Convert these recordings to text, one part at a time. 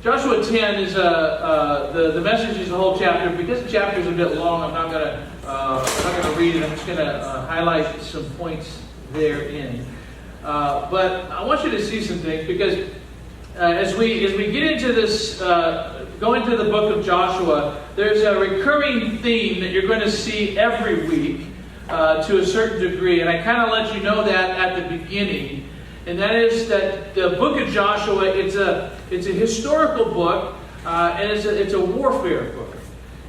Joshua 10 is the message is a whole chapter. Because the chapter is a bit long, I'm not going to read it. I'm just going to highlight some points therein. But I want you to see some things, because as we get into this, go into the book of Joshua, there's a recurring theme that you're going to see every week to a certain degree. And I kind of let you know that at the beginning. And that is that the book of Joshua, it's a historical book, and it's a warfare book.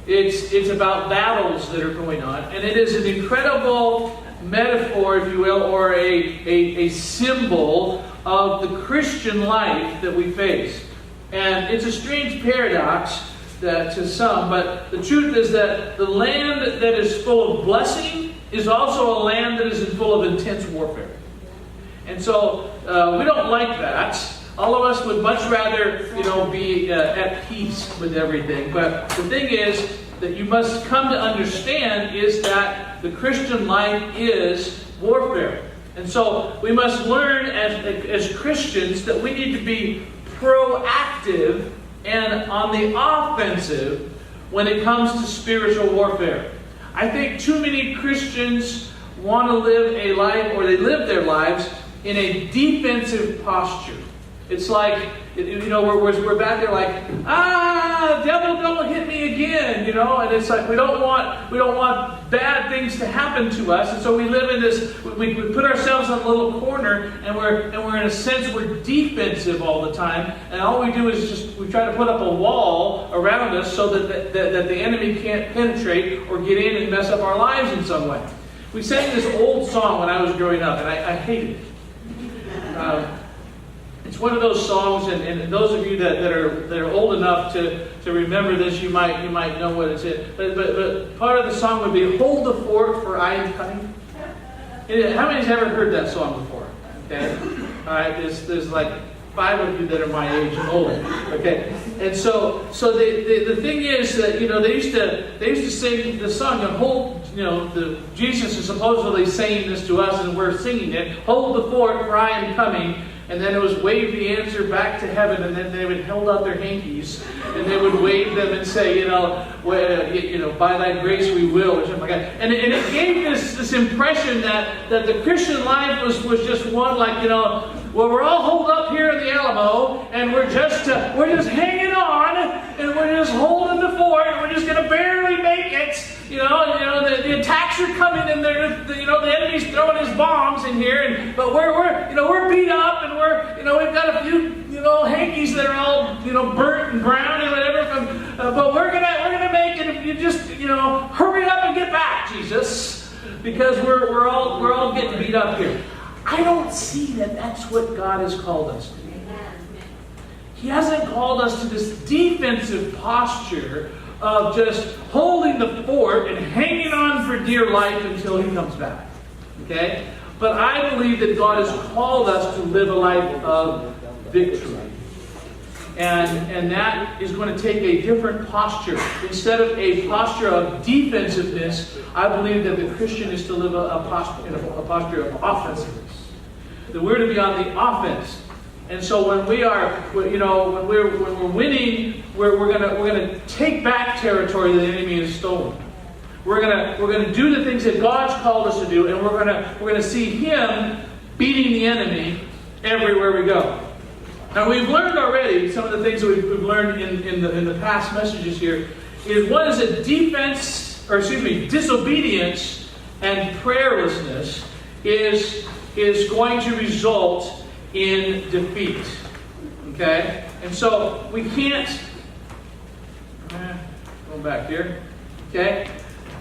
It's about battles that are going on, and it is an incredible metaphor, if you will, or a symbol of the Christian life that we face. And it's a strange paradox to some, but the truth is that the land that is full of blessing is also a land that is full of intense warfare. And so we don't like that. All of us would much rather, be at peace with everything. But the thing is that you must come to understand is that the Christian life is warfare. And so we must learn as Christians that we need to be proactive and on the offensive when it comes to spiritual warfare. I think too many Christians want to live a life, or they live their lives in a defensive posture. It's like, we're back there like, devil, don't hit me again, and it's like we don't want bad things to happen to us, and so we live in this. We put ourselves in a little corner, and we're in a sense we're defensive all the time, and all we do is we try to put up a wall around us so that the enemy can't penetrate or get in and mess up our lives in some way. We sang this old song when I was growing up, and I hated it. It's one of those songs, and those of you that are old enough to remember this, you might know what it's in. But part of the song would be "Hold the Fort, for I am coming." How many has ever heard that song before? Okay, all right. There's like 5 of you that are my age and older. Okay, and so the thing is that they used to sing the song and hold. Jesus is supposedly saying this to us, and we're singing it. Hold the fort, for I am coming. And then it was wave the answer back to heaven, and then they would hold out their hankies, and they would wave them and say, by thy grace we will, or something like that. And it gave this impression that the Christian life was just one like, we're all holed up here in the Alamo, and we're just hanging on, and we're just holding the fort, and we're just going to barely make it. The attacks are coming, and the enemy's throwing his bombs in here, but we're beat up, and we've got a few hankies that are all burnt and brown and whatever. But we're gonna make it if you just hurry up and get back, Jesus, because we're all getting beat up here. I don't see that that's what God has called us to. He hasn't called us to this defensive posture of just holding the fort and hanging on for dear life until He comes back. Okay? But I believe that God has called us to live a life of victory. And that is going to take a different posture. Instead of a posture of defensiveness, I believe that the Christian is to live a posture of offensiveness. That we're to be on the offense. And so when when we're winning, we're gonna take back territory that the enemy has stolen. We're gonna do the things that God's called us to do, and we're gonna see Him beating the enemy everywhere we go. Now we've learned already some of the things that we've learned in the past messages here. Is one is that disobedience and prayerlessness is going to result in defeat. Okay? And so we can't go back here. Okay?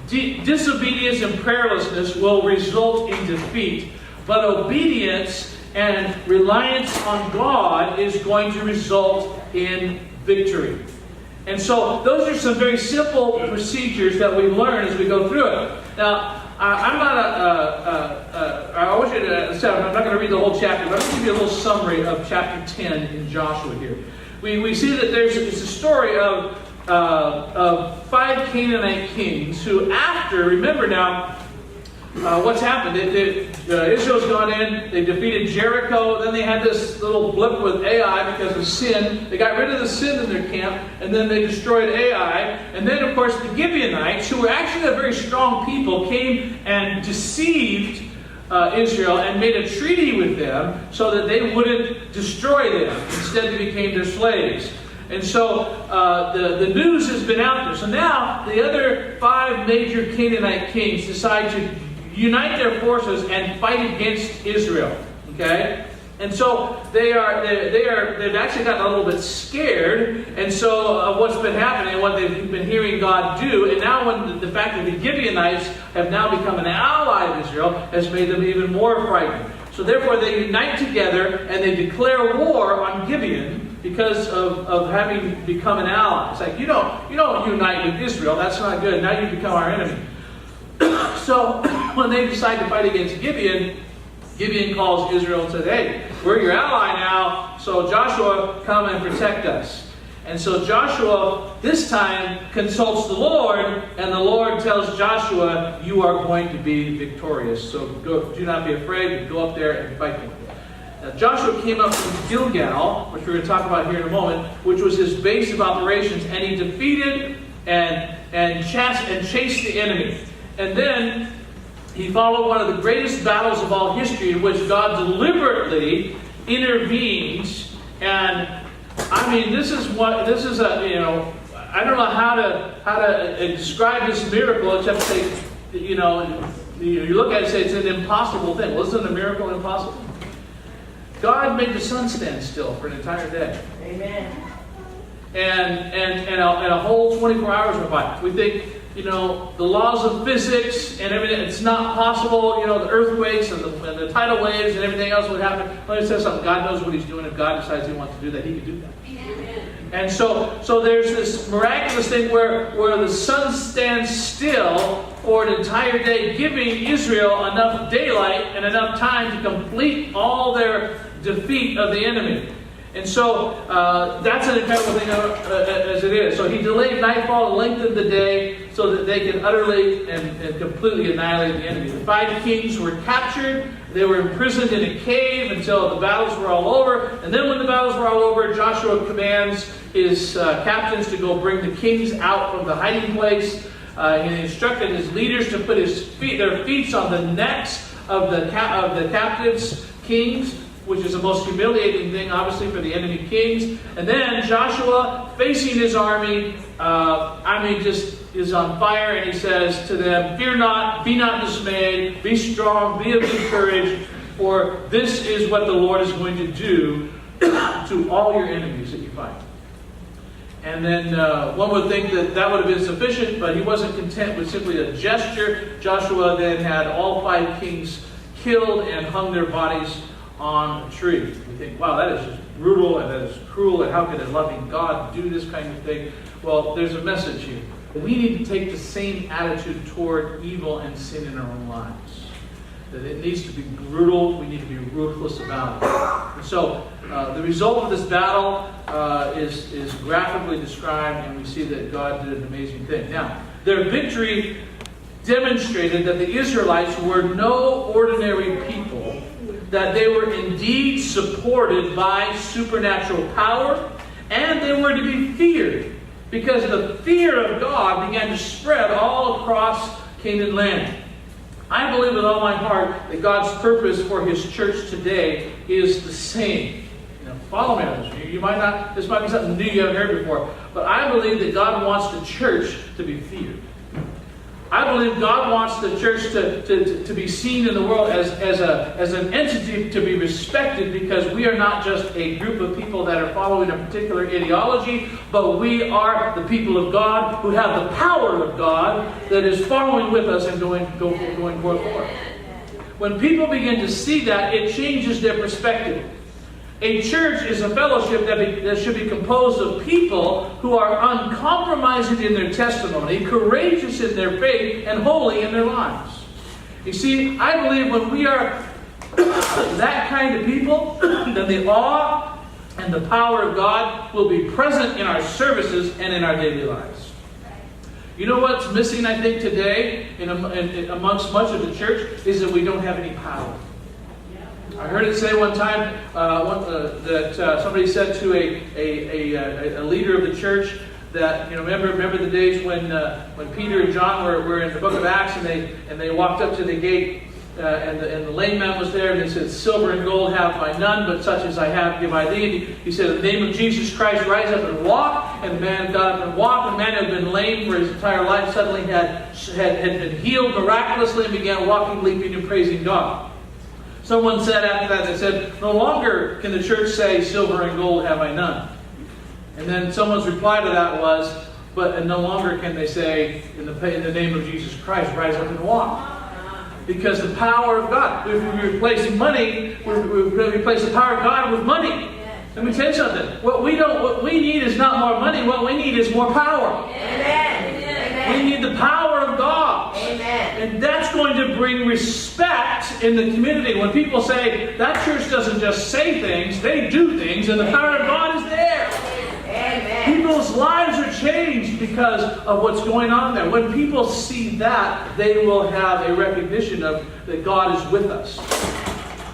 Disobedience and prayerlessness will result in defeat, but obedience and reliance on God is going to result in victory. And so those are some very simple procedures that we learn as we go through it. Now, I'm not going to read the whole chapter, but I'm going to give you a little summary of chapter 10 in Joshua here. We see that it's a story of 5 Canaanite kings who, remember now, what's happened? Israel's gone in, they defeated Jericho, then they had this little blip with Ai because of sin. They got rid of the sin in their camp, and then they destroyed Ai. And then, of course, the Gibeonites, who were actually a very strong people, came and deceived Israel and made a treaty with them so that they wouldn't destroy them. Instead, they became their slaves. And so the news has been out there. So now the other 5 major Canaanite kings decide to unite their forces and fight against Israel. Okay? And so they've actually gotten a little bit scared. And so of what's been happening and what they've been hearing God do. And now when the fact that the Gibeonites have now become an ally of Israel has made them even more frightened. So therefore they unite together and they declare war on Gibeon because of having become an ally. It's like, you don't unite with Israel. That's not good. Now you become our enemy. So when they decide to fight against Gibeon, Gibeon calls Israel and says, hey, we're your ally now, so Joshua, come and protect us. And so Joshua, this time, consults the Lord, and the Lord tells Joshua, you are going to be victorious. So do not be afraid, go up there and fight them. Now, Joshua came up from Gilgal, which we're going to talk about here in a moment, which was his base of operations, and he defeated and chased the enemy. And then he followed one of the greatest battles of all history in which God deliberately intervenes. And I mean, this is I don't know how to describe this miracle except to say, you look at it and say it's an impossible thing. Well, isn't a miracle impossible? God made the sun stand still for an entire day. Amen. And a whole 24 hours went by. We think, the laws of physics and everything, it's not possible, the earthquakes and the tidal waves and everything else would happen. Let me say something. God knows what he's doing. If God decides he wants to do that, he can do that. Amen. And so there's this miraculous thing where the sun stands still for an entire day, giving Israel enough daylight and enough time to complete all their defeat of the enemy. And so that's an incredible thing as it is. So he delayed nightfall and lengthened the day so that they could utterly and completely annihilate the enemy. The 5 kings were captured. They were imprisoned in a cave until the battles were all over. And then when the battles were all over, Joshua commands his captains to go bring the kings out from the hiding place. He instructed his leaders to put their feet on the necks of the captives' kings, which is the most humiliating thing, obviously, for the enemy kings. And then Joshua, facing his army, just is on fire, and he says to them, fear not, be not dismayed, be strong, be of good courage, for this is what the Lord is going to do to all your enemies that you fight. And then one would think that would have been sufficient, but he wasn't content with simply a gesture. Joshua then had all 5 kings killed and hung their bodies on a tree. We think, wow, that is just brutal and that is cruel, and how could a loving God do this kind of thing? Well, there's a message here. We need to take the same attitude toward evil and sin in our own lives. That it needs to be brutal, we need to be ruthless about it. And so, the result of this battle is graphically described, and we see that God did an amazing thing. Now, their victory demonstrated that the Israelites were no ordinary people, that they were indeed supported by supernatural power, and they were to be feared, because the fear of God began to spread all across Canaan land. I believe with all my heart that God's purpose for His church today is the same. Follow me on this. This might be something new you haven't heard before, but I believe that God wants the church to be feared. I believe God wants the church to be seen in the world as an entity to be respected, because we are not just a group of people that are following a particular ideology, but we are the people of God who have the power of God that is following with us and going forth. When people begin to see that, it changes their perspective. A church is a fellowship that should be composed of people who are uncompromising in their testimony, courageous in their faith, and holy in their lives. You see, I believe when we are that kind of people, then the awe and the power of God will be present in our services and in our daily lives. You know what's missing, I think, today amongst much of the church is that we don't have any power. I heard it say one time that somebody said to a leader of the church that, remember the days when Peter and John were in the book of Acts and they walked up to the gate and the lame man was there and they said, "Silver and gold have I none, but such as I have give I thee." And he said, "In the name of Jesus Christ, rise up and walk." And the man got up and walked. The man had been lame for his entire life, suddenly had been healed miraculously and began walking, leaping, and praising God. Someone said after that, they said, "No longer can the church say, 'Silver and gold have I none.'" And then someone's reply to that was, and no longer can they say, in the name of Jesus Christ, rise up and walk. Because the power of God, we're replacing money, we're replacing the power of God with money. Let me tell you something. What we need is not more money, what we need is more power. Amen. We need the power of God. Amen. And that's going to bring respect in the community. When people say, that church doesn't just say things, they do things, and the power of God is there. Amen. People's lives are changed because of what's going on there. When people see that, they will have a recognition of that God is with us.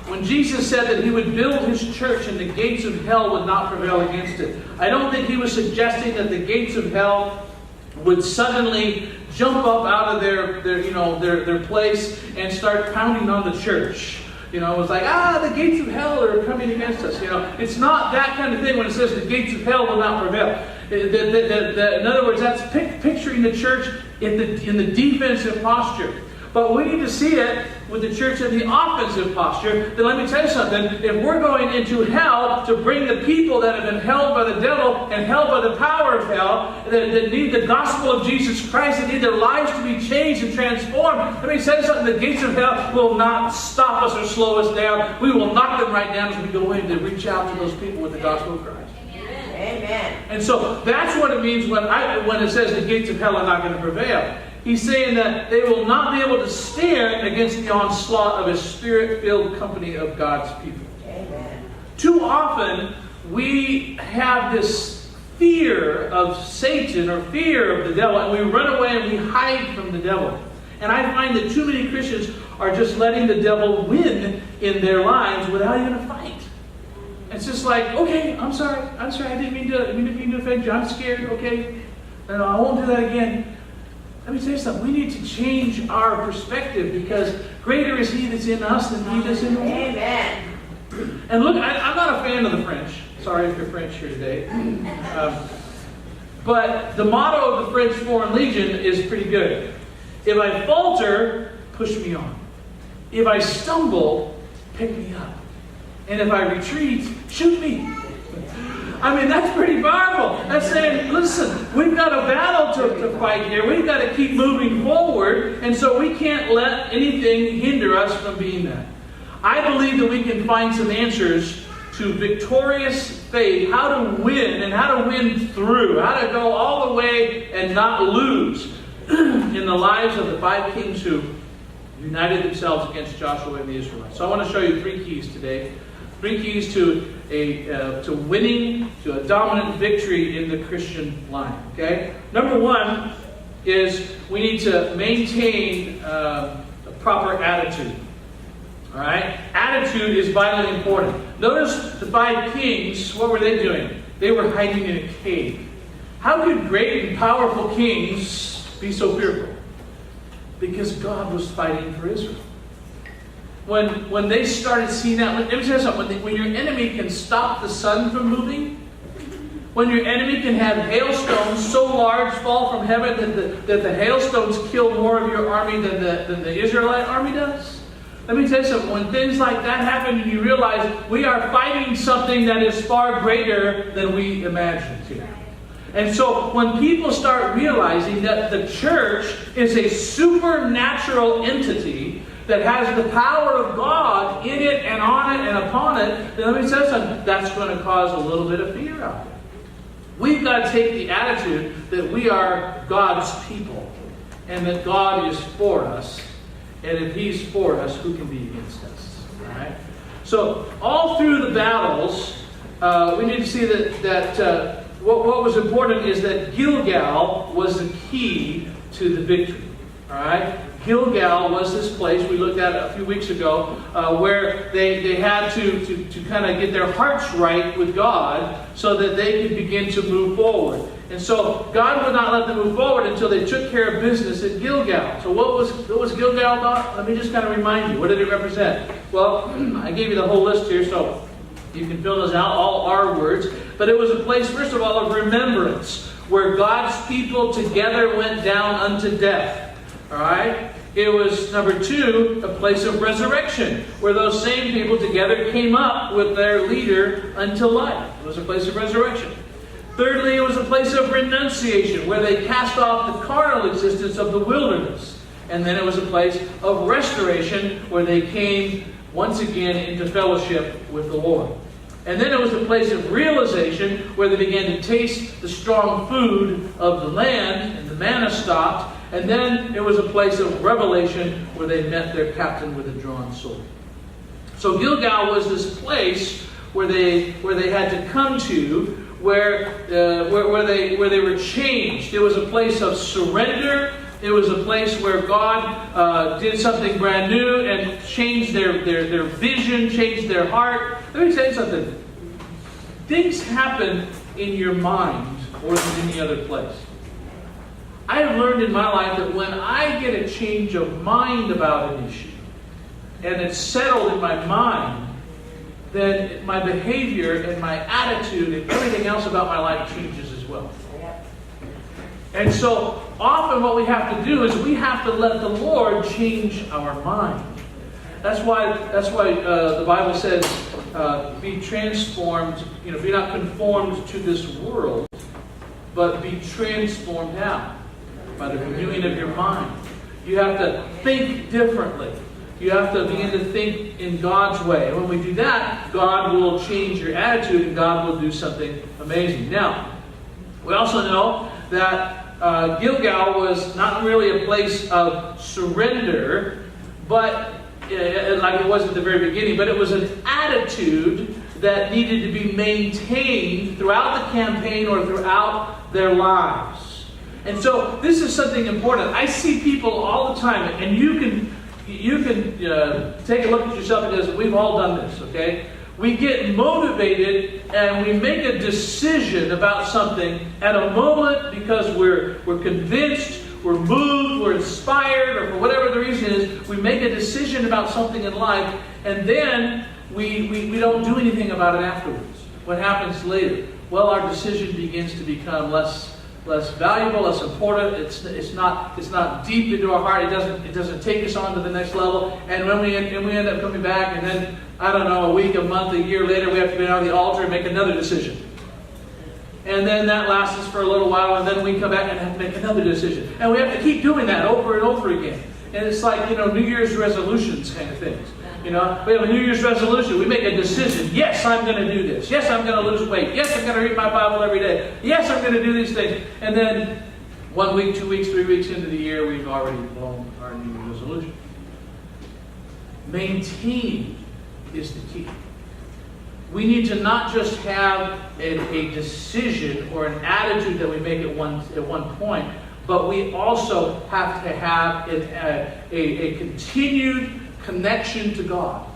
When Jesus said that He would build His church and the gates of hell would not prevail against it, I don't think He was suggesting that the gates of hell would suddenly jump up out of their place and start pounding on the church. It was like, the gates of hell are coming against us. It's not that kind of thing when it says the gates of hell will not prevail. In other words, that's picturing the church in the defensive posture. But we need to see it with the church in the offensive posture. Then let me tell you something. If we're going into hell to bring the people that have been held by the devil and held by the power of hell, that need the gospel of Jesus Christ, that need their lives to be changed and transformed, let me tell you something. The gates of hell will not stop us or slow us down. We will knock them right down as we go in to reach out to those people with the gospel of Christ. Amen. And so that's what it means when it says the gates of hell are not going to prevail. He's saying that they will not be able to stand against the onslaught of a spirit-filled company of God's people. Amen. Too often, we have this fear of Satan or fear of the devil, and we run away and we hide from the devil. And I find that too many Christians are just letting the devil win in their lives without even a fight. It's just like, okay, I'm sorry, I didn't mean to offend you, I'm scared, okay, no, I won't do that again. Let me tell you something. We need to change our perspective because greater is He that's in us than he that's in the world. Amen. And look, I'm not a fan of the French. Sorry if you're French here today. But the motto of the French Foreign Legion is pretty good. If I falter, push me on. If I stumble, pick me up. And if I retreat, shoot me. I mean, that's pretty powerful. That's saying, listen, we've got a battle to fight here. We've got to keep moving forward. And so we can't let anything hinder us from being that. I believe that we can find some answers to victorious faith, how to win and how to win through, how to go all the way and not lose in the lives of the 5 kings who united themselves against Joshua and the Israelites. So I want to show you 3 keys today. 3 keys to winning, to a dominant victory in the Christian life. Okay? Number 1 is we need to maintain a proper attitude. All right? Attitude is vitally important. Notice the 5 kings, what were they doing? They were hiding in a cave. How could great and powerful kings be so fearful? Because God was fighting for Israel. When they started seeing that, let me tell you something. When your enemy can stop the sun from moving, when your enemy can have hailstones so large fall from heaven that the hailstones kill more of your army than the Israelite army does. Let me tell you something. When things like that happen and you realize we are fighting something that is far greater than we imagined here. And so when people start realizing that the church is a supernatural entity that has the power of God in it and on it and upon it, then let me tell you something, that's going to cause a little bit of fear out there. We've got to take the attitude that we are God's people and that God is for us. And if He's for us, who can be against us? All right? So all through the battles, we need to see that what was important is that Gilgal was the key to the victory. All right? Gilgal was this place we looked at a few weeks ago where they had to kind of get their hearts right with God so that they could begin to move forward. And so God would not let them move forward until they took care of business at Gilgal. So what was Gilgal about? Let me just kind of remind you. What did it represent? Well, I gave you the whole list here, so you can fill those out, all our words. But it was a place, first of all, of remembrance, where God's people together went down unto death. All right? It was, number 2, a place of resurrection, where those same people together came up with their leader unto life. It was a place of resurrection. Thirdly, it was a place of renunciation, where they cast off the carnal existence of the wilderness. And then it was a place of restoration, where they came once again into fellowship with the Lord. And then it was a place of realization, where they began to taste the strong food of the land, and the manna stopped. And then it was a place of revelation, where they met their captain with a drawn sword. So Gilgal was this place where they had to come to, where they were changed. It was a place of surrender. It was a place where God did something brand new and changed their vision, changed their heart. Let me tell you something. Things happen in your mind more than any other place. I have learned in my life that when I get a change of mind about an issue, and it's settled in my mind, then my behavior and my attitude and everything else about my life changes as well. And so often what we have to do is we have to let the Lord change our mind. That's why the Bible says, be transformed, be not conformed to this world, but be transformed now by the renewing of your mind. You have to think differently. You have to begin to think in God's way. And when we do that, God will change your attitude and God will do something amazing. Now, we also know that Gilgal was not really a place of surrender, but like it was at the very beginning, but it was an attitude that needed to be maintained throughout the campaign or throughout their lives. And so this is something important. I see people all the time, and you can take a look at yourself, because we've all done this, okay? We get motivated and we make a decision about something at a moment because we're convinced, we're moved, we're inspired, or for whatever the reason is, we make a decision about something in life, and then we don't do anything about it afterwards. What happens later? Well, our decision begins to become less valuable, less important. It's not deep into our heart. It doesn't take us on to the next level. And when we end up coming back, and then I don't know, a week, a month, a year later, we have to be on the altar and make another decision. And then that lasts us for a little while, and then we come back and have to make another decision. And we have to keep doing that over and over again. And it's like, New Year's resolutions kind of things. We have a New Year's resolution. We make a decision. Yes, I'm going to do this. Yes, I'm going to lose weight. Yes, I'm going to read my Bible every day. Yes, I'm going to do these things. And then 1 week, 2 weeks, 3 weeks into the year, we've already blown our New Year's resolution. Maintaining is the key. We need to not just have a decision or an attitude that we make at one point, but we also have to have a continued connection to God.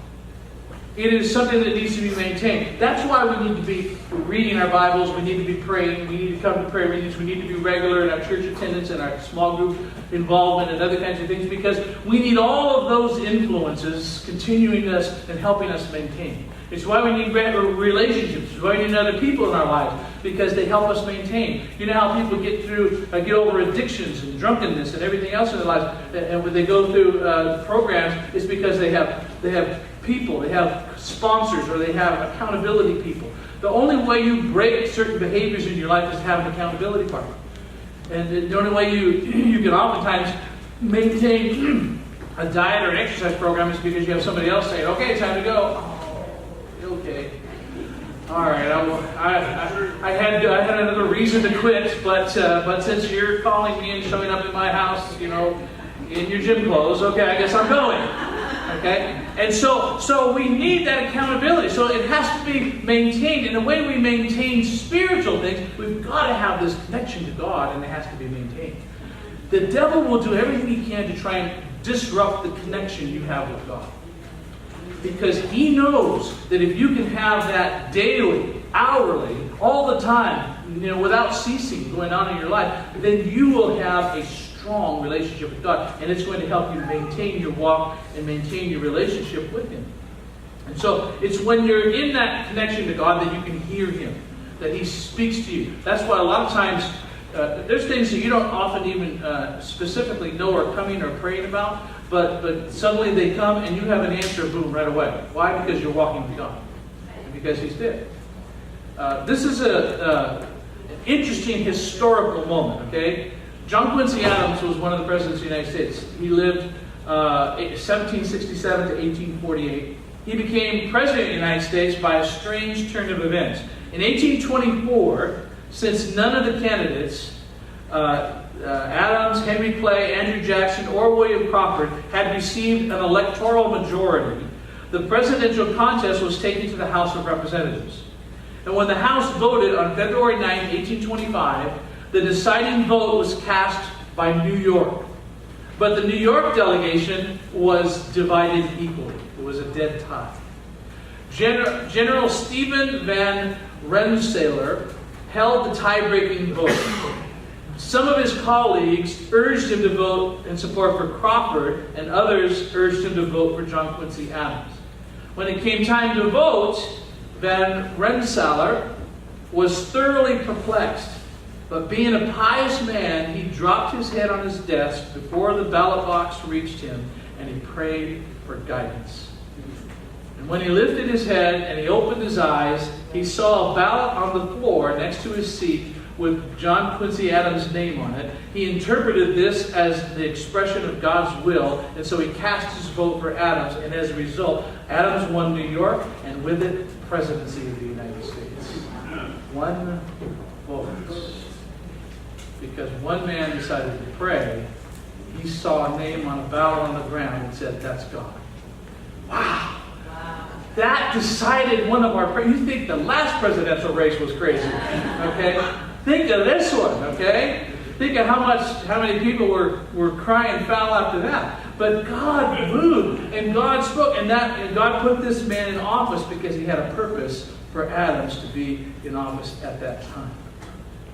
It is something that needs to be maintained. That's why we need to be reading our Bibles, we need to be praying, we need to come to prayer meetings, we need to be regular in our church attendance and our small group involvement and other kinds of things, because we need all of those influences continuing us and helping us maintain. It's why we need relationships. It's why we need other people in our lives, because they help us maintain. You know how people get over addictions and drunkenness and everything else in their lives, and when they go through programs, it's because they have people, they have sponsors, or they have accountability people. The only way you break certain behaviors in your life is to have an accountability partner. And the only way you can oftentimes maintain a diet or an exercise program is because you have somebody else saying, okay, time to go. Okay. All right. I had another reason to quit, but since you're calling me and showing up at my house, in your gym clothes, okay, I guess I'm going. Okay. And so we need that accountability. So it has to be maintained. And the way we maintain spiritual things, we've got to have this connection to God, and it has to be maintained. The devil will do everything he can to try and disrupt the connection you have with God. Because he knows that if you can have that daily, hourly, all the time, without ceasing going on in your life, then you will have a strong relationship with God, and it's going to help you maintain your walk and maintain your relationship with Him. And so it's when you're in that connection to God that you can hear Him, that He speaks to you. That's why a lot of times there's things that you don't often even specifically know are coming or praying about, but suddenly they come and you have an answer, boom, right away. Why? Because you're walking with God, and because He's there. This is an interesting historical moment, okay? John Quincy Adams was one of the presidents of the United States. He lived 1767 to 1848. He became president of the United States by a strange turn of events. In 1824, since none of the candidates, Adams, Henry Clay, Andrew Jackson, or William Crawford, had received an electoral majority, the presidential contest was taken to the House of Representatives. And when the House voted on February 9, 1825, the deciding vote was cast by New York. But the New York delegation was divided equally. It was a dead tie. General Stephen Van Rensselaer held the tie-breaking vote. Some of his colleagues urged him to vote in support for Crawford, and others urged him to vote for John Quincy Adams. When it came time to vote, Van Rensselaer was thoroughly perplexed. But being a pious man, he dropped his head on his desk before the ballot box reached him, and he prayed for guidance. And when he lifted his head and he opened his eyes, he saw a ballot on the floor next to his seat with John Quincy Adams' name on it. He interpreted this as the expression of God's will, and so he cast his vote for Adams, and as a result, Adams won New York, and with it, the presidency of the United States. One vote. Because one man decided to pray, he saw a name on a ballot on the ground and said, "That's God." Wow. That decided one of our prayers. You think the last presidential race was crazy, okay? Think of this one, okay? Think of how many people were crying foul after that. But God moved, and God spoke, and God put this man in office because He had a purpose for Adams to be in office at that time.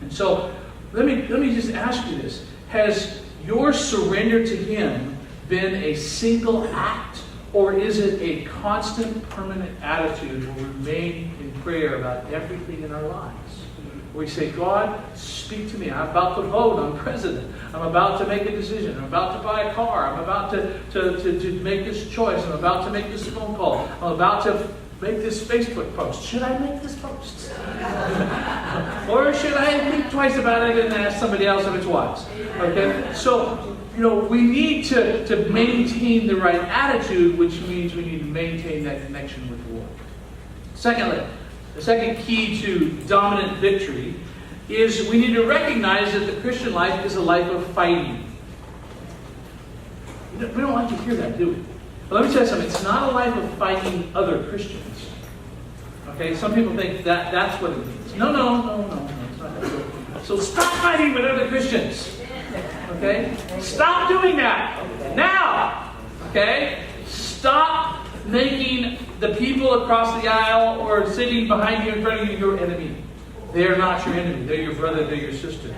And so, let me just ask you this. Has your surrender to Him been a single act, or is it a constant, permanent attitude where we remain in prayer about everything in our lives? We say, "God, speak to me. I'm about to vote on president. I'm about to make a decision. I'm about to buy a car. I'm about to make this choice. I'm about to make this phone call. I'm about to make this Facebook post. Should I make this post? Or should I think twice about it and ask somebody else if it's wise?" Okay? So, we need to maintain the right attitude, which means we need to maintain that connection with the Lord. Secondly, the second key to dominant victory is we need to recognize that the Christian life is a life of fighting. We don't like to hear that, do we? But let me tell you something. It's not a life of fighting other Christians. Okay? Some people think that's what it means. No. It's not that. So stop fighting with other Christians. Okay? Stop doing that. Now. Okay? Stop making the people across the aisle or sitting behind you in front of you your enemy. They're not your enemy. They're your brother. They're your sister.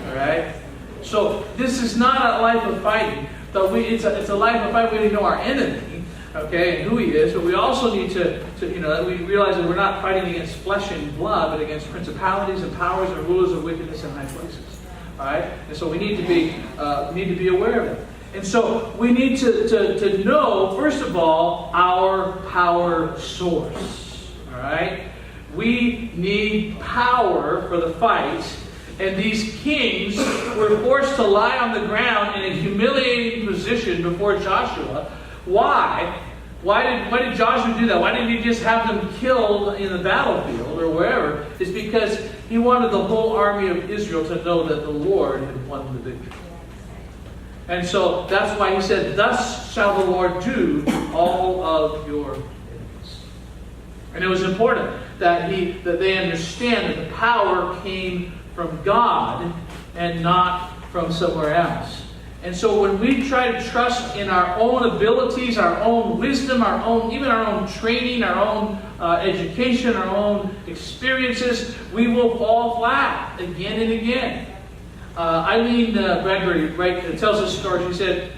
All right? So this is not a life of fighting. It's a life of fight. We need to know our enemy, okay, and who he is. But we also need to we realize that we're not fighting against flesh and blood, but against principalities and powers and rulers of wickedness in high places. All right, and so we need to be aware of it. And so we need to know, first of all, our power source. All right, we need power for the fight. And these kings were forced to lie on the ground in a humiliating position before Joshua. Why? Why did Joshua do that? Why didn't he just have them killed in the battlefield or wherever? It's because he wanted the whole army of Israel to know that the Lord had won the victory. And so that's why he said, thus shall the Lord do all of your enemies. And it was important that they understand that the power came from God and not from somewhere else. And so when we try to trust in our own abilities, our own wisdom, even our own training, our own education, our own experiences, we will fall flat again and again. Eileen Gregory tells us a story. She said,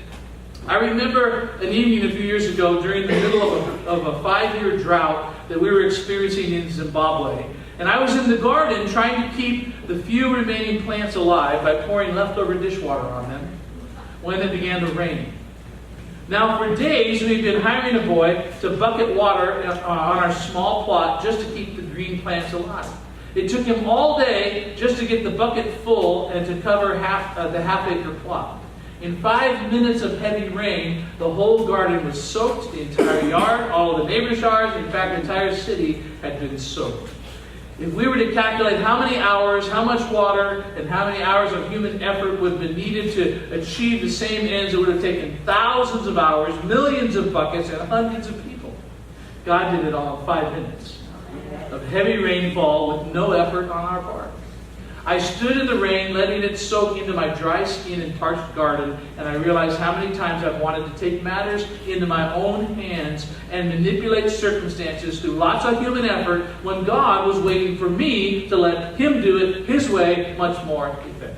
I remember an evening a few years ago during the middle of a 5-year drought that we were experiencing in Zimbabwe. And I was in the garden trying to keep the few remaining plants alive by pouring leftover dishwater on them when it began to rain. Now for days we've been hiring a boy to bucket water on our small plot just to keep the green plants alive. It took him all day just to get the bucket full and to cover the half-acre plot. In 5 minutes of heavy rain, the whole garden was soaked, the entire yard, all of the neighbors' yards, in fact, the entire city had been soaked. If we were to calculate how many hours, how much water, and how many hours of human effort would have been needed to achieve the same ends, it would have taken thousands of hours, millions of buckets, and hundreds of people. God did it all in 5 minutes of heavy rainfall with no effort on our part. I stood in the rain, letting it soak into my dry skin and parched garden, and I realized how many times I've wanted to take matters into my own hands and manipulate circumstances through lots of human effort when God was waiting for me to let Him do it His way much more effectively.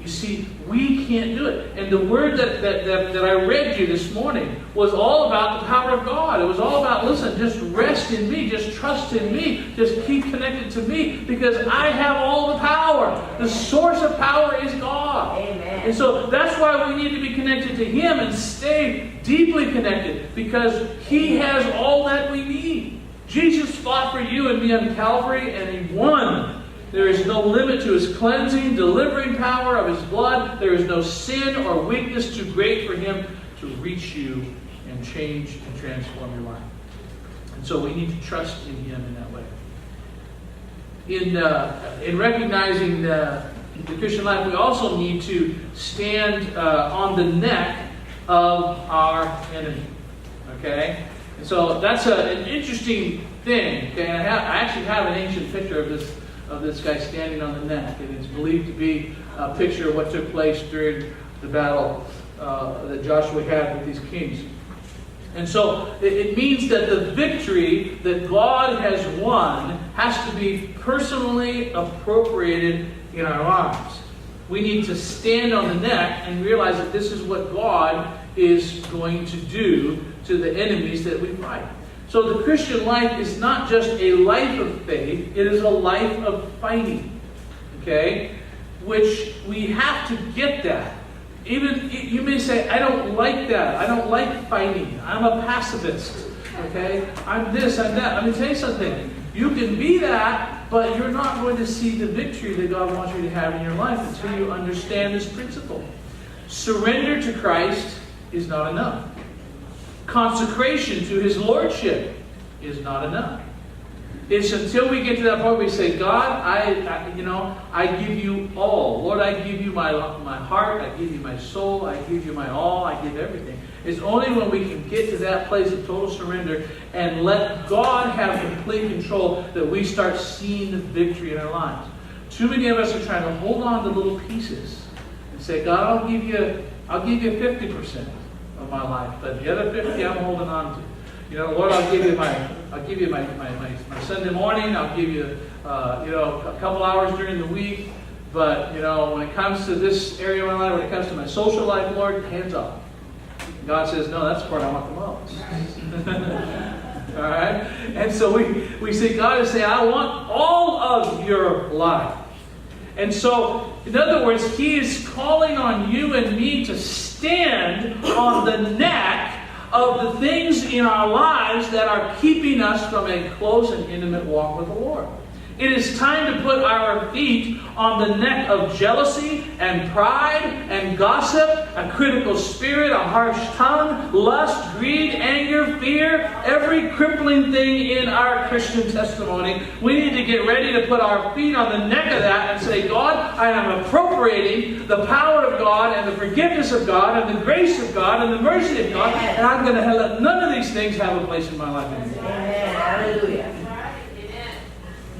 You see, we can't do it. And the word that I read you this morning was all about the power of God. It was all about, listen, just rest in me, just trust in me, just keep connected to me because I have all the power. The source of power is God. Amen. And so that's why we need to be connected to Him and stay deeply connected because He has all that we need. Jesus fought for you and me on Calvary and He won. There is no limit to His cleansing, delivering power of His blood. There is no sin or weakness too great for Him to reach you and change and transform your life. And so we need to trust in Him in that way. In recognizing the Christian life, we also need to stand on the neck of our enemy. Okay? And so that's an interesting thing. Okay? And I actually have an ancient picture of this guy standing on the neck, and it's believed to be a picture of what took place during the battle that Joshua had with these kings. And so it means that the victory that God has won has to be personally appropriated in our lives. We need to stand on the neck and realize that this is what God is going to do to the enemies that we fight. So the Christian life is not just a life of faith, it is a life of fighting. Okay? Which we have to get that. Even you may say, I don't like that. I don't like fighting. I'm a pacifist. Okay? I'm this, I'm that. Let me tell you something. You can be that, but you're not going to see the victory that God wants you to have in your life until you understand this principle. Surrender to Christ is not enough. Consecration to His Lordship is not enough. It's until we get to that point where we say, God, I give you all. Lord, I give you my heart. I give you my soul. I give you my all. I give everything. It's only when we can get to that place of total surrender and let God have complete control that we start seeing the victory in our lives. Too many of us are trying to hold on to little pieces and say, God, I'll give you 50% of my life, but the other 50 I'm holding on to. Lord, I'll give you my Sunday morning. I'll give you a couple hours during the week. But when it comes to this area of my life, when it comes to my social life, Lord, hands up. God says, no, that's the part I want the most. All right, and so we see God is saying, I want all of your life. And so, in other words, He is calling on you and me to stand on the neck of the things in our lives that are keeping us from a close and intimate walk with the Lord. It is time to put our feet on the neck of jealousy and pride and gossip, a critical spirit, a harsh tongue, lust, greed, anger, fear, every crippling thing in our Christian testimony. We need to get ready to put our feet on the neck of that and say, God, I am appropriating the power of God and the forgiveness of God and the grace of God and the mercy of God, and I'm going to let none of these things have a place in my life anymore. Amen. Hallelujah.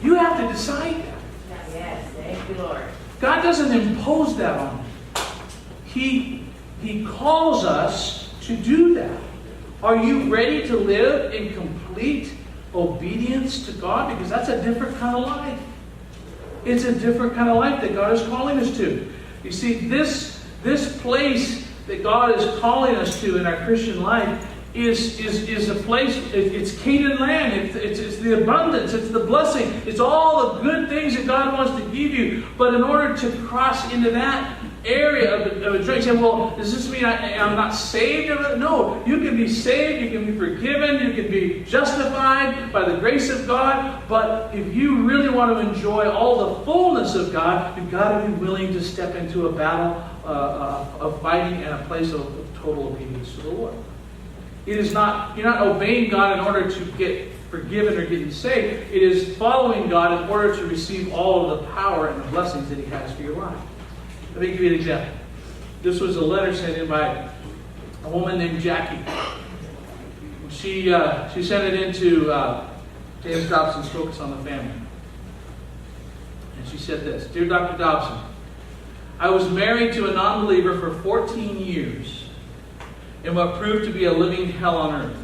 You have to decide that. Yes, thank you, Lord. God doesn't impose that on you. He calls us to do that. Are you ready to live in complete obedience to God? Because that's a different kind of life. It's a different kind of life that God is calling us to. You see, this place that God is calling us to in our Christian life is a place, it's Canaan land, it's the abundance, it's the blessing, it's all the good things that God wants to give you. But in order to cross into that area of a drink, you say, well, does this mean I'm not saved? No, you can be saved, you can be forgiven, you can be justified by the grace of God. But if you really want to enjoy all the fullness of God, you've got to be willing to step into a battle of fighting and a place of total obedience to the Lord. It is not, you're not obeying God in order to get forgiven or getting saved. It is following God in order to receive all of the power and the blessings that He has for your life. Let me give you an example. This was a letter sent in by a woman named Jackie. She sent it into James Dobson's Focus on the Family. And she said this: Dear Dr. Dobson, I was married to a non-believer for 14 years. In what proved to be a living hell on earth.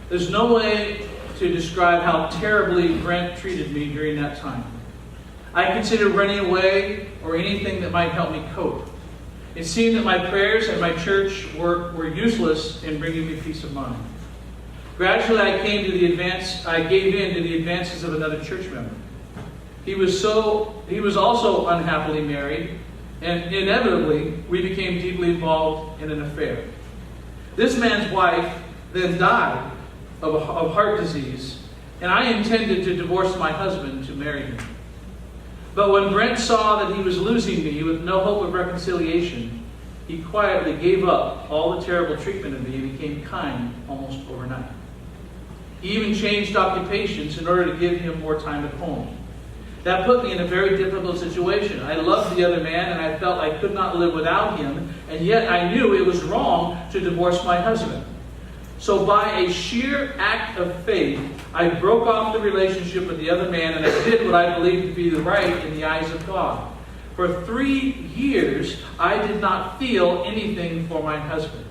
There's no way to describe how terribly Brent treated me during that time. I considered running away or anything that might help me cope. It seemed that my prayers and my church work were useless in bringing me peace of mind. Gradually, I gave in to the advances of another church member. He was also unhappily married, and inevitably, we became deeply involved in an affair. This man's wife then died of heart disease, and I intended to divorce my husband to marry him. But when Brent saw that he was losing me with no hope of reconciliation, he quietly gave up all the terrible treatment of me and became kind almost overnight. He even changed occupations in order to give him more time at home. That put me in a very difficult situation. I loved the other man and I felt I could not live without him, and yet I knew it was wrong to divorce my husband. So by a sheer act of faith, I broke off the relationship with the other man and I did what I believed to be the right in the eyes of God. For 3 years, I did not feel anything for my husband.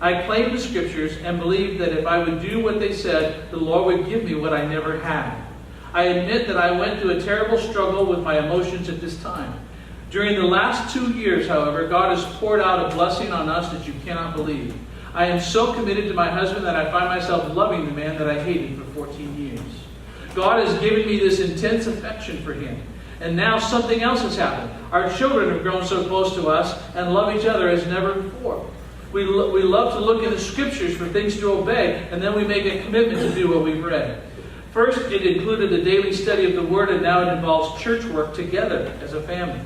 I claimed the scriptures and believed that if I would do what they said, the Lord would give me what I never had. I admit that I went through a terrible struggle with my emotions at this time. During the last 2 years, however, God has poured out a blessing on us that you cannot believe. I am so committed to my husband that I find myself loving the man that I hated for 14 years. God has given me this intense affection for him. And now something else has happened. Our children have grown so close to us and love each other as never before. We love to look in the scriptures for things to obey, and then we make a commitment to do what we've read. First, it included a daily study of the Word, and now it involves church work together as a family.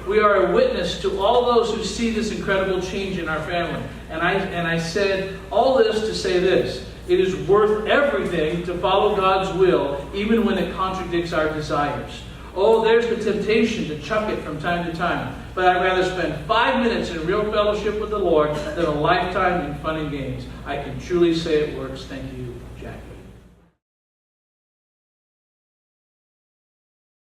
We are a witness to all those who see this incredible change in our family. And I said all this to say this: it is worth everything to follow God's will, even when it contradicts our desires. Oh, there's the temptation to chuck it from time to time. But I'd rather spend 5 minutes in real fellowship with the Lord than a lifetime in fun and games. I can truly say it works. Thank you, Jackie.